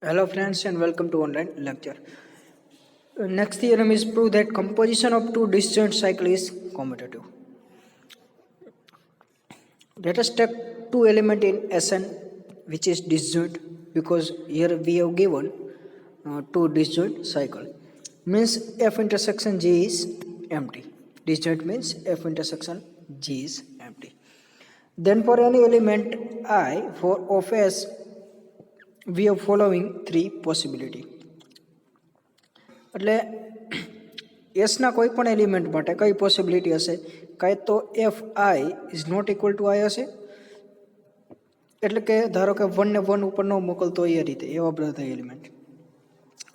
Hello friends and welcome to online lecture. Next theorem is prove that composition of two disjoint cycle is commutative. Let us take two element in Sn which is disjoint because here we have given two disjoint cycle. Means F intersection G is empty. Disjoint means F intersection G is empty. Then for any element I for of S we have following three possibility. એટલે એસના કોઈ પણ element માટે કઈ possibility હશે? કાંઈ તો F I is not equal to આઈ હશે, એટલે કે ધારો કે 1 ને 1 ઉપર ન મોકલતો એ રીતે એવા બધા એલિમેન્ટ.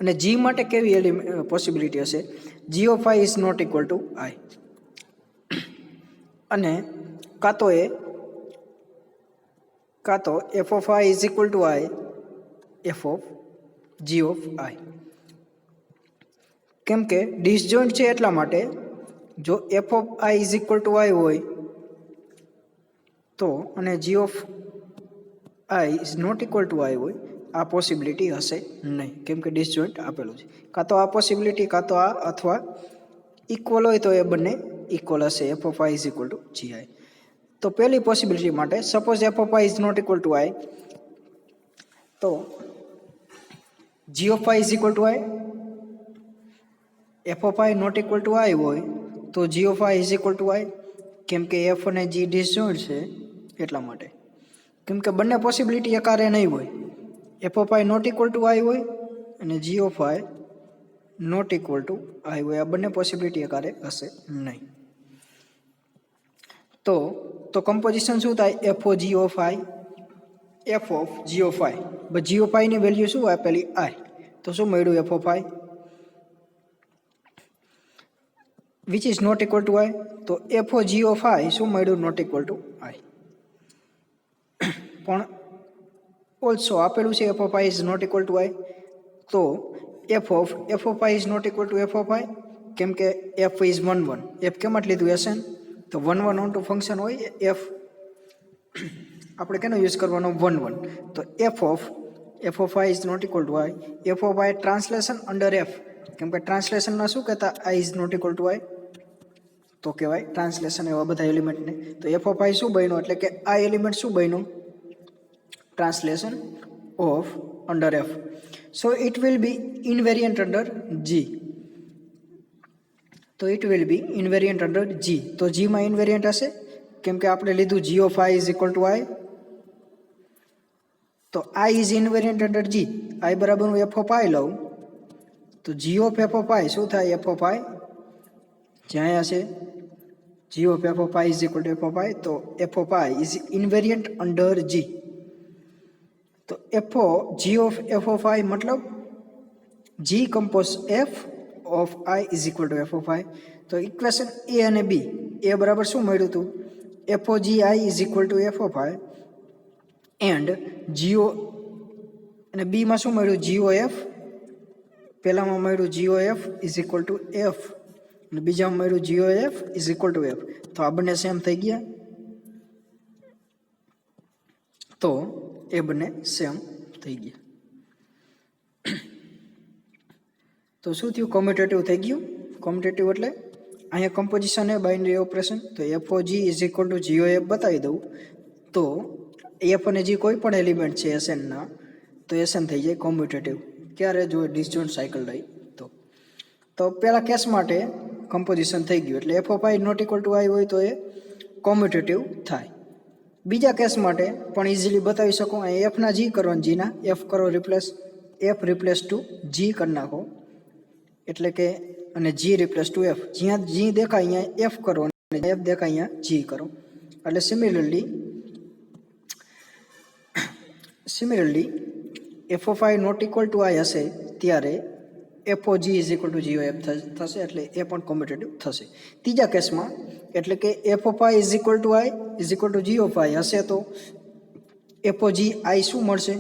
અને જી માટે કેવી પોસિબિલિટી હશે? G of I is not equal to I, અને કાં તો F of I is equal to I F of G of I. કેમ કે ડિસજોઇન્ટ છે એટલા માટે જો F of I is equal to આઈ હોય તો અને G of I is not equal to આઈ હોય આ પોસિબિલિટી હશે નહીં, કેમ કે ડિસજોઇન્ટ આપેલું છે. કાં તો આ પોસિબિલિટી કાં તો આ, અથવા ઇક્વલ હોય તો એ બંને ઇક્વલ હશે, F of I is equal to G I. તો પહેલી પોસિબિલિટી માટે suppose F of I is not equal to I તો જી of I is equal to I. F of I not equal to આઈ હોય તો જી of I is equal to I, કેમ કે F અને જી disjoint છે એટલા માટે. કેમ કે બંને પોસિબિલિટી એકારે નહીં હોય, F of I not equal to આઈ હોય અને G of I not equal to આઈ હોય, આ બંને પોસિબિલિટી એકારે હશે નહીં. તો કમ્પોઝિશન શું થાય? F O G of I, F of G of I. બસ જી ઓફ આઈની વેલ્યુ શું આપેલી? આઈ. તો શું મળ્યું? F of I which is not equal to I. તો F O G of I શું મળ્યું? Not equal to I. પણ ઓલ્સો આપેલું છે F of I is not equal to I, તો F of I is not equal to F of I, કેમ કે F is 1 1. F કેમાં લીધું? એસએન. તો 1 1 ઓન ટુ ફંક્શન હોય એફ, આપણે કેનો યુઝ કરવાનો? 1 1. તો F of I is not equal to I. F of I translation under F, કેમ કે ટ્રાન્સલેશનમાં શું કહેતા? I is not equal to I તો કહેવાય ટ્રાન્સલેશન એવા બધા એલિમેન્ટને. તો એફ ઓફ આઈ શું બન્યું? એટલે કે આ એલિમેન્ટ શું બન્યું? Translation of under F. So it will be invariant under જી. તો it will be invariant under જી. તો જીમાં ઇનવેરિયન્ટ હશે, કેમ કે આપણે લીધું G of I is equal to I. તો I is invariant under G. I બરાબર હું એફ ઓફ આઈ લઉં તો જી ઓફ એફ ઓફ આઈ શું થાય? એફ ઓફ આઈ જ્યાં હશે G of F of I is equal to F of i, તો F of I is invariant under જી. તો જી ઓફ એફ ઓફ આઈ મતલબ g compose f of I is equal to F of i. તો equation એ અને બી, એ બરાબર શું મળ્યું હતું? F O G I is equal to F of I and G O, અને બીમાં શું મળ્યું? G O F. પહેલામાં મળ્યું G O F is equal to F અને બીજામાં મળ્યું G O F is equal to F. તો આ બંને સેમ થઈ ગયા, તો એ બંને સેમ થઈ ગયા. તો શું થયું? કોમ્યુટેટિવ થઈ ગયું. કોમ્યુટેટિવ એટલે અહીંયા કમ્પોઝિશન એ બાઇનરી ઓપરેશન. તો F O G is equal to Jio F બતાવી દઉં તો એફ અને જી કોઈ પણ એલિમેન્ટ છે એસએનના, તો એસએન થઈ જાય કોમ્યુટેટિવ. ક્યારે? જો ડિસજોઇન્ટ સાયકલ રહી તો પહેલા કેસ માટે કમ્પોઝિશન થઈ ગયું, એટલે f of I not equal to આઈ હોય તો એ કોમ્યુટેટિવ થાય. બીજા કેસ માટે પણ ઇઝીલી બતાવી શકો. અહીં એફના જી કરો અને જીના એફ કરો replace. F replace two G કરી નાખો, એટલે કે અને જી રિપ્લેસ ટુ એફ. જ્યાં જી દેખાય અહીંયા એફ કરો અને એફ દેખાય અહીંયા જી કરો. એટલે similarly f of I not equal to આઈ હશે ત્યારે f O G is equal to Jio f થશે, એટલે એ પણ કોમ્યુટેટિવ થશે. ત્રીજા કેસમાં એટલે કે f of I is equal to i is equal to g of i હશે તો એફ ઓ જી આઈ શું મળશે?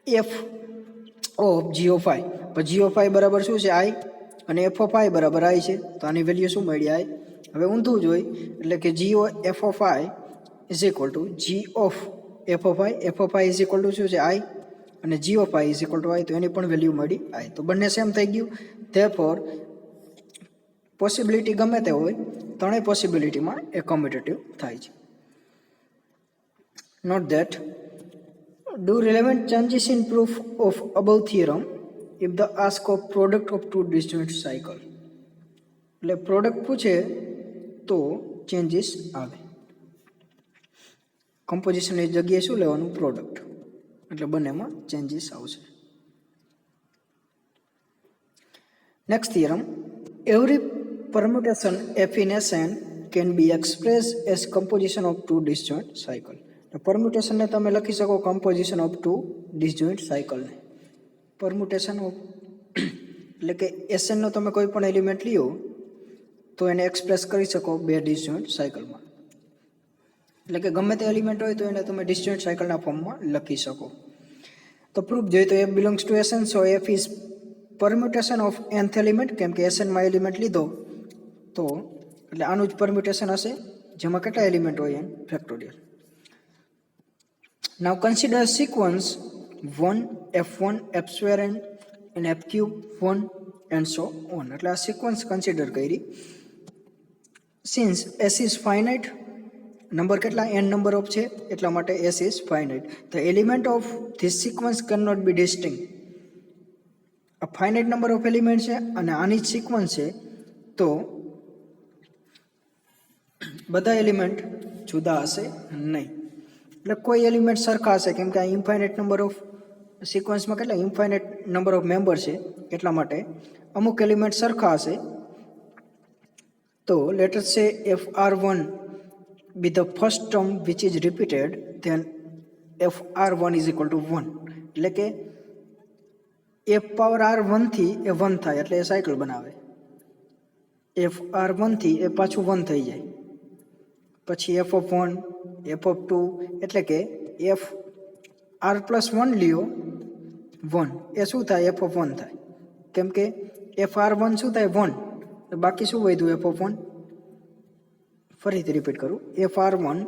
F of G of i. પણ જી ઓફ આઈ બરાબર શું છે? આઈ, અને એફ ઓફ આઈ બરાબર આઈ છે, તો આની વેલ્યુ શું મળી? આઈ. હવે ઊંધું જોઈ એટલે કે g f of I is equal to g of F of I. F of I is equal to શું છે? આઈ, અને g of i is equal to i, તો એની પણ વેલ્યુ મળી i. તો બંને સેમ થઈ ગયું. ધેરફોર પોસિબિલિટી ગમે તે હોય, ત્રણેય પોસિબિલિટીમાં એ કમ્યુટેટિવ થાય છે. Note that do relevant changes in proof of above theorem if the ask of product of two disjoint cycle. એટલે પ્રોડક્ટ પૂછે તો ચેન્જીસ આવે. કમ્પોઝિશનની જગ્યાએ શું લેવાનું? પ્રોડક્ટ. એટલે બંનેમાં ચેન્જીસ આવશે. Next theorem, every permutation f in Sn can be expressed as composition of two disjoint cycle. પરમ્યુટેશનને તમે લખી શકો કમ્પોઝિશન ઓફ ટુ ડિસજોઇન્ટ સાયકલને. પરમ્યુટેશન ઓફ એટલે કે એસએનનો તમે કોઈ પણ એલિમેન્ટ લ્યો તો એને એક્સપ્રેસ કરી શકો બે ડિસજોઇન્ટ સાયકલમાં. એટલે કે ગમે તે એલિમેન્ટ હોય તો એને તમે ડિસજોઇન્ટ સાયકલના ફોર્મમાં લખી શકો. તો પ્રૂફ જોઈએ તો F belongs to SN, so F is permutation of nth element. કેમ કે એસએનમાં એલિમેન્ટ લીધો તો એટલે આનું જ પરમ્યુટેશન હશે, જેમાં કેટલા એલિમેન્ટ હોય N factorial. Now consider sequence 1, f1, f square n, and f cube 1 and so on. એટલે આ સિક્વન્સ કન્સિડર કરી. Since s is finite, number કેટલા n નંબર ઓફ છે એટલા માટે s is finite. The element of this sequence cannot be distinct. આ finite number of element છે અને આની જ સિક્વન્સ છે, તો બધા એલિમેન્ટ જુદા હશે નહીં. એટલે કોઈ એલિમેન્ટ સરખા હશે, કેમ કે આ ઇન્ફાઇનાઇટ નંબર ઓફ સિક્વન્સમાં કેટલા ઇન્ફાઇનાઇટ નંબર ઓફ મેમ્બર છે એટલા માટે અમુક એલિમેન્ટ સરખા હશે. તો લેટ અસ સે fr1 be the first term which is repeated, then fr1 is equal to 1. એટલે કે f પાવર r1 થી એ 1 થાય એટલે એ સાયકલ બનાવે. fr1 થી એ પાછું 1 થઈ જાય, પછી f(1), f(2), એટલે કે f r+1 લ્યો 1, એ શું થાય? f(1) થાય. કેમ કે fr1 શું થાય? 1. તો બાકી શું વધ્યું? f(1). ફરીથી રિપીટ કરું, fr1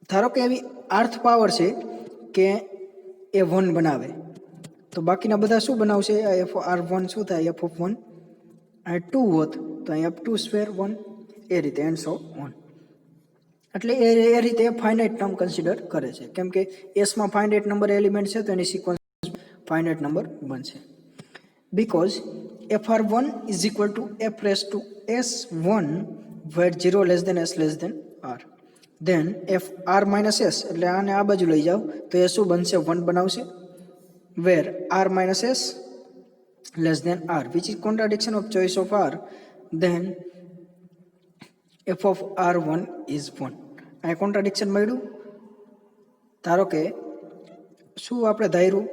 ધારો કે એવી rth પાવર છે કે એ 1 બનાવે, તો બાકીના બધા શું બનાવશે? fr1 શું થાય? f(1). આ 2 હોત તો અહીં f2² 1, એ રીતે એન્ડ સો ઓન. એટલે એ રીતે ફાઇનાઇટ ટર્મ કન્સિડર કરે છે. કેમ કે એસમાં ફાઇનાઇટ નંબર એલિમેન્ટ છે તો એની સિક્વન્સ ફાઇનાઇટ નંબર બનશે. Because fr1 is equal two f(s1) where 0 less than s less than r. Then fr minus s, એટલે આને આ બાજુ લઈ જાઓ તો એ શું બનશે? 1 બનાવશે. where r minus s less than r, which is contradiction of choice of r, then f of r1 is 1. આ કોન્ટ્રાડિક્શન મળ્યું. ધારો કે શું આપણે ધાર્યું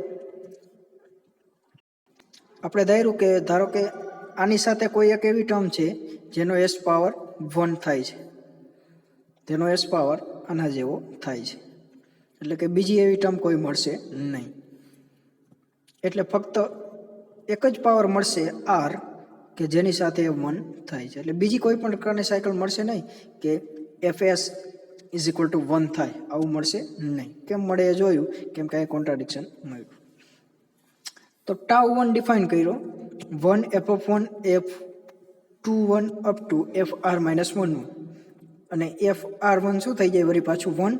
કે ધારો કે આની સાથે કોઈ એક એવી ટર્મ છે જેનો s પાવર 1 થાય છે, તેનો s પાવર આના જેવો થાય છે. એટલે કે બીજી એવી ટર્મ કોઈ મળશે નહીં. એટલે ફક્ત એક જ પાવર મળશે r કે જેની સાથે 1 થાય છે. એટલે બીજી કોઈ પણ પ્રકારની સાયકલ મળશે નહીં કે fs ઇઝ ઇક્વલ ટુ 1 થાય, આવું મળશે નહીં. કેમ મળે એ જોયું, કેમ કે આ કોન્ટ્રાડિક્શન મળ્યું. તો τ1 ડિફાઇન કર્યો, 1 f(1), f(2)(1) up to fr-1, અને fr1 શું થઈ જાય? વળી પાછું 1,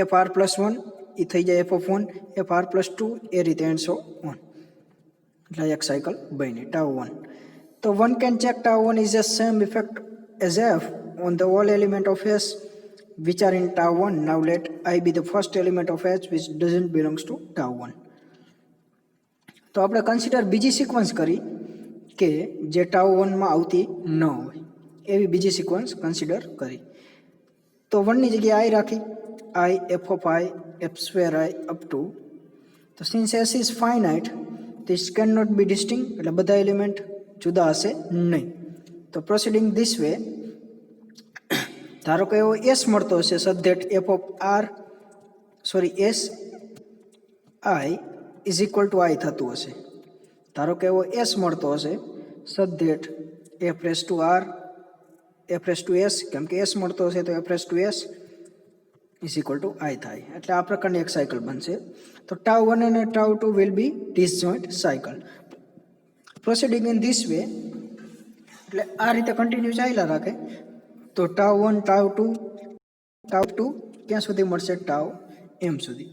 fr+1 એ થઈ જાય f(1), fr+2, એ રીતે એન્ડ સો ઓન. એટલે એક સાયકલ બની τ1. તો one can check τ1 is the same effect as f on the all element of S which are in τ1. Now let I be the first element of H which doesn't belongs to τ1. તો આપણે consider બીજી sequence કરી કે જે τ1માં આવતી ન હોય, એવી બીજી સિક્વન્સ કન્સિડર કરી. તો 1ની જગ્યાએ i rakhi, i f of i f² i up to. તો since S is finite, this cannot be distinct, એટલે બધા એલિમેન્ટ જુદા હશે નહીં. તો પ્રોસીડિંગ ધીસ વે, ધારો કે એવો s મળતો હશે such that f of r s i is equal to i થતું હશે. ધારો કે એવો s મળતો હશે such that f(r) f(s), કેમ કે s મળતો હશે તો f(s) ઇઝ ઇક્વલ ટુ આઈ થાય. એટલે આ પ્રકારની એક સાયકલ બનશે. તો ટાઉ 1 અને tau 2 will be disjoint cycle. Proceeding in this way, એટલે આ રીતે કન્ટિન્યુ ચાલ્યા રાખે. તો ટાઉ 1 ટાઉ 2 ક્યાં સુધી મળશે? ટાઉ એમ સુધી.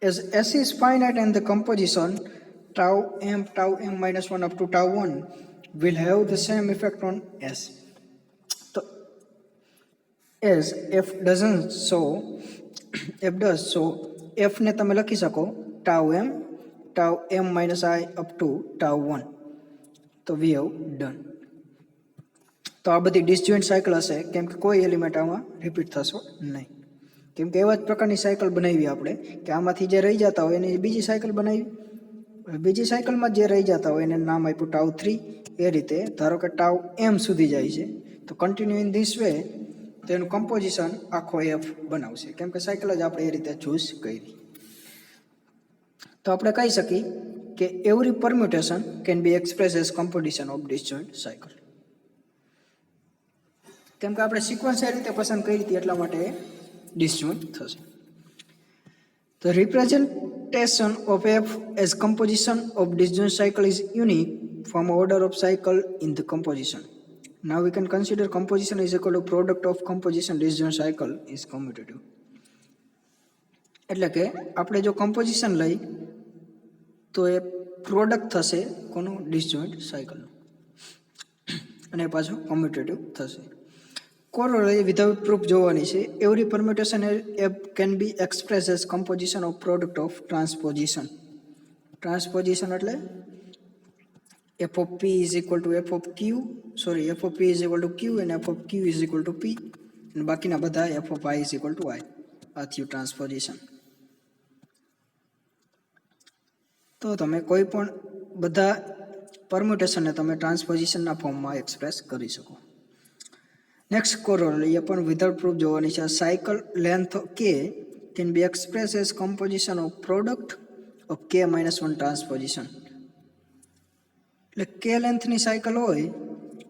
As S is finite and the composition tau m minus 1 up to tau 1 will have the same effect on S. So, as F does so, F ને તમે લખી શકો tau m minus I up to tau 1. તો we have done. તો આ બધી disjoint cycle હશે, કેમ કે કોઈ એલિમેન્ટ આમાં રિપીટ થશે નહીં. કેમ કે એવા જ પ્રકારની સાયકલ બનાવી આપણે કે આમાંથી જે રહી જતા હોય એની બીજી સાયકલ બનાવી. બીજી સાયકલમાં જે રહી જતા હોય એને નામ આપ્યું ટાઉ 3. એ રીતે ધારો કે ટાઉ એમ સુધી જાય છે, તો કન્ટિન્યુ ઇન ધીસ વે તો એનું કમ્પોઝિશન આખો એફ બનાવશે, કેમ કે સાયકલ જ આપણે એ રીતે ચૂઝ કરી. તો આપણે કહી શકીએ કે every permutation can be express as composition of disjoint cycle. કેમ કે આપણે સિક્વન્સ એ રીતે પસંદ કરી હતી એટલા માટે disjoint થશે. The representation of F as composition of disjoint cycle is unique from order of cycle in the composition. Now we can consider composition is equal to product of composition disjoint cycle is commutative. એટલે કે આપણે જો composition લઈ તો એ product થશે કોનું? Disjoint સાયકલનું, અને પાછું કોમ્યુટેટિવ થશે. Corollary without proof જોવાની છે. Every permutation can be expressed as composition of product of transposition. Transposition એટલે f of p is equal to f of q, f of p is equal to q and f of q is equal to p, અને બાકીના બધા f of I is equal to I. આ થયું transposition. તો તમે કોઈ પણ બધા પરમ્યુટેશનને તમે ટ્રાન્સપોઝિશનના ફોર્મમાં એક્સપ્રેસ કરી શકો. નેક્સ્ટ કોરોલરી એ પણ વિધાઉટ પ્રૂફ જોવાની છે. સાયકલ લેન્થ કે can be express as composition of product of કે માઇનસ 1 ટ્રાન્સપોઝિશન. એટલે કે લેન્થની સાયકલ હોય,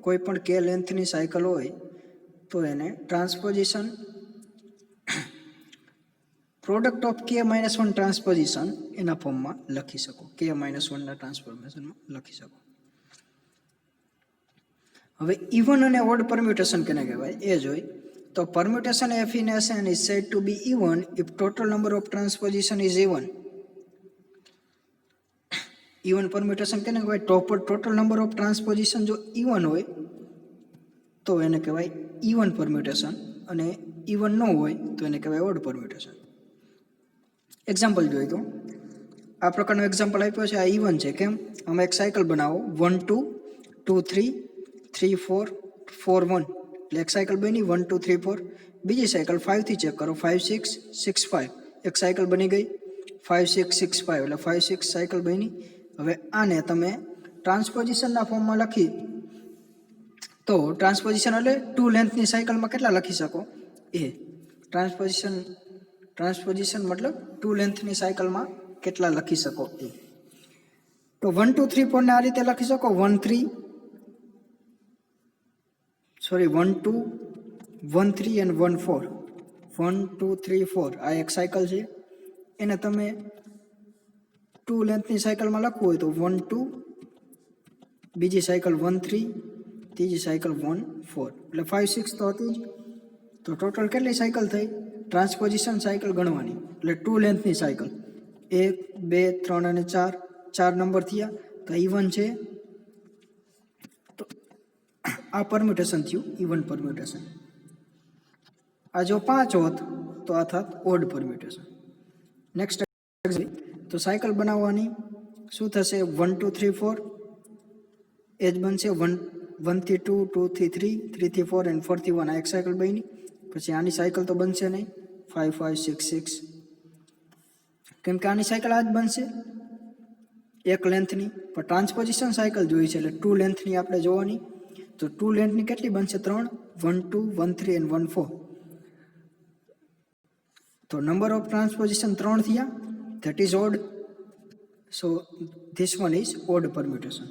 કોઈ પણ કે લેન્થની સાયકલ હોય તો એને ટ્રાન્સપોઝિશન પ્રોડક્ટ ઓફ કે માઇનસ 1 ટ્રાન્સપોઝિશન એના ફોર્મમાં લખી શકો, કે માઇનસ 1ના ટ્રાન્સફોર્મેશનમાં લખી શકો. હવે ઇવન અને ઓડ પરમ્યુટેશન કેને કહેવાય એ જોઈ. તો permutation F in SN is said to be even if total number of transposition is even. Even permutation કેને કહેવાય? ટોટલ નંબર ઓફ ટ્રાન્સપોઝિશન જો ઇવન હોય તો એને કહેવાય ઇવન પરમ્યુટેશન, અને ઇવન ન હોય તો એને કહેવાય ઓડ પરમ્યુટેશન. એક્ઝામ્પલ જોઈએ તો આ પ્રકારનો એક્ઝામ્પલ આપ્યો છે. આ ઇવન છે. કેમ? અમે એક સાયકલ બનાવો 1 2 2 3 3 4 4 1, એટલે એક સાયકલ બની 1 2 3 4. બીજી સાયકલ 5 થી ચેક કરો 5 6 6 5, એક સાયકલ બની ગઈ 5 6 6 5, એટલે 5 6 સાયકલ બની. હવે આને તમે ટ્રાન્સપોઝિશનના ફોર્મમાં લખી તો ટ્રાન્સપોઝિશન એટલે ટુ લેન્થની સાયકલમાં કેટલા લખી શકો? એ ટ્રાન્સપોઝિશન મતલબ ટુ લેન્થની સાયકલમાં કેટલા લખી શકો એ. તો 1 2 3 4 ને આ રીતે લખી શકો 1 2 1 3 and 1 4. 1 2 3 4 આ એક સાયકલ છે. એને તમે ટુ લેન્થની સાયકલમાં લખવું હોય તો 1 2, બીજી સાયકલ 1 3, ત્રીજી સાયકલ 1 4, એટલે 5 6 તો હતું જ. તો ટોટલ કેટલી સાયકલ થઈ? ટ્રાન્સપોઝિશન સાયકલ ગણવાની, એટલે ટુ લેન્થની સાયકલ 1 2 3 અને 4 નંબર થયા. તો ઇવન છે. તો આ પરમ્યુટેશન થયું ઇવન પરમ્યુટેશન. આ જો 5 હોત તો આ થાત ઓડ પરમ્યુટેશન. નેક્સ્ટ તો સાયકલ બનાવવાની શું થશે? 1 2 3 4 એ જ બનશે. 1 થી 2, 2 થી 3, 3 થી 4 અને 4 થી 1 આ એક સાયકલ બની. પછી આની સાયકલ તો બનશે નહીં 5 5 6 6, કેમ કે આની સાયકલ આ જ બનશે એક લેન્થની. પણ ટ્રાન્સપોઝિશન સાયકલ જોઈ છે એટલે ટુ લેન્થની આપણે જોવાની. તો ટુ લેન્થની કેટલી બનશે? 3, 1 2 1 3 and 1 4. તો નંબર ઓફ ટ્રાન્સપોઝિશન 3 થયા, that is odd. So this one is odd permutation.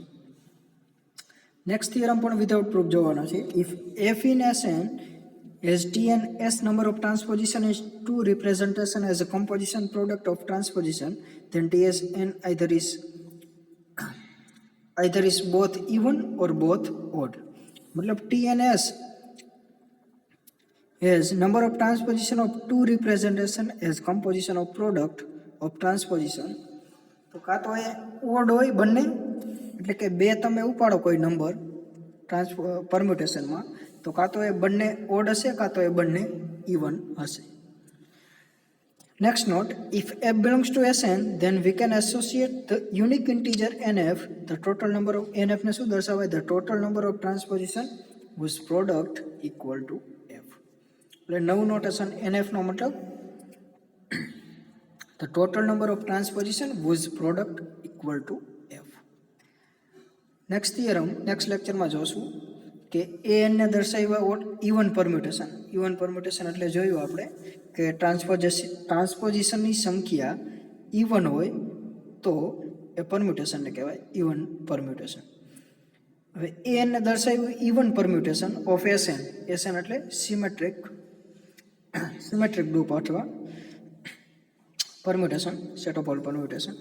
Next theorem પણ વિધાઉટ પ્રૂફ જોવાનો છે. If f in Sn As T and S number of transposition is 2 representation as a composition product of transposition, then TSN either is both even or both odd. मतलब T and S has number of transposition of 2 representation as composition of product of transposition. તો કાં તો એ odd હોય બંને, એટલે કે બે તમે ઉપાડો કોઈ નંબર પરમ્યુટેશનમાં, તો કાં તો એ બંને ઓડ હશે કાં તો એ બંને ઇવન હશે. Next note, if f belongs to Sn, then we can associate the unique integer nf, the total number of nf ને શું દર્શાવાય? The total number of transposition whose product equal to f. એટલે નવું notation nf નો મતલબ the total number of transposition whose product equal to f. Next theorem, next lecture માં જોશું કે an ને દર્શાવ્યા ઇવન પરમ્યુટેશન. ઇવન પરમ્યુટેશન એટલે જોયું આપણે કે ટ્રાન્સપોઝિશનની સંખ્યા ઇવન હોય તો એ પરમ્યુટેશનને કહેવાય ઇવન પરમ્યુટેશન. હવે an ને દર્શાવ્યું even permutation of SN. SN એટલે સિમેટ્રિક ગ્રુપ અથવા permutation, set of all permutation,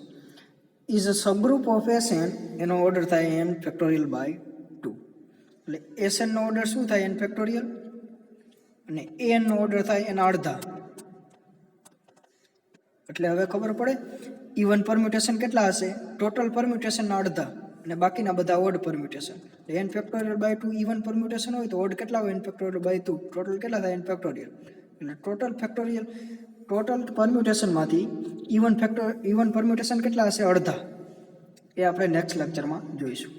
is a subgroup of Sn. એનો ઓર્ડર થાય n ફેક્ટોરિયલ બાય 2. એટલે Sn નો ઓર્ડર શું થાય? n ફેક્ટોરિયલ, અને an નો ઓર્ડર થાય એના અડધા. એટલે હવે ખબર પડે ઇવન પરમ્યુટેશન કેટલા હશે? ટોટલ પરમ્યુટેશનના અડધા અને બાકીના બધા odd permutation. n factorial by 2 even permutation હોય તો ઓડ કેટલા હોય? n factorial by 2. ટોટલ કેટલા થાય? n factorial. એટલે ટોટલ પરમ્યુટેશનમાંથી ઇવન પરમ્યુટેશન કેટલા હશે? અડધા. એ આપણે નેક્સ્ટ લેક્ચરમાં જોઈશું.